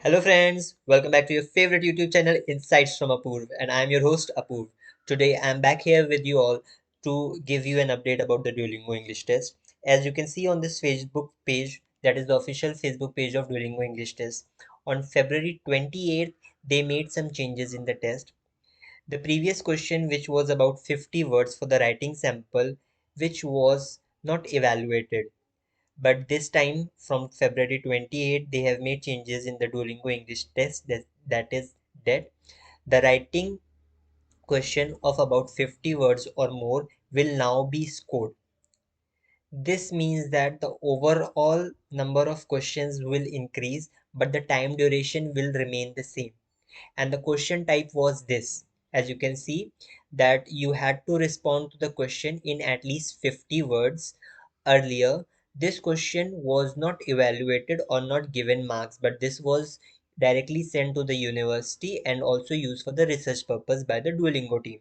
Hello friends, welcome back to your favorite YouTube channel Insights from Apurv, and I am your host Apurv. Today I am back here with you all to give you an update about the Duolingo English Test. As you can see on this Facebook page, that is the official Facebook page of Duolingo English Test. On February 28th, they made some changes in the test. The previous question, which was about 50 words for the writing sample, which was not evaluated, but this time from February 28 they have made changes in the Duolingo English test that the writing question of about 50 words or more will now be scored. This means that the overall number of questions will increase, but the time duration will remain the same. And the question type was this. As you can see, that you had to respond to the question in at least 50 words. Earlier, this question was not evaluated or not given marks, but this was directly sent to the university and also used for the research purpose by the Duolingo team.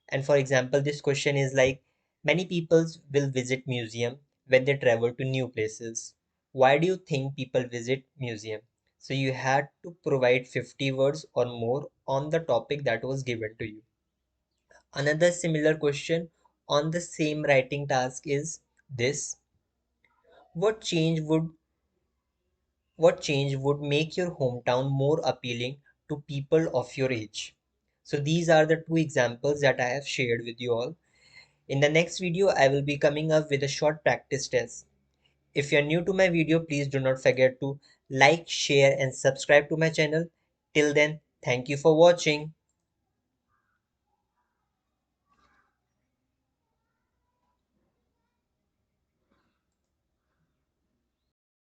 And for example, this question is like, many people will visit museum when they travel to new places. Why do you think people visit museum? So you had to provide 50 words or more on the topic that was given to you. Another similar question on the same writing task is this: what change would what change would make your hometown more appealing to people of your age? So these are the two examples that I have shared with you all. In the next video, I will be coming up with a short practice test. If you're new to my video, please do not forget to like, share and subscribe to my channel. Till then, thank you for watching.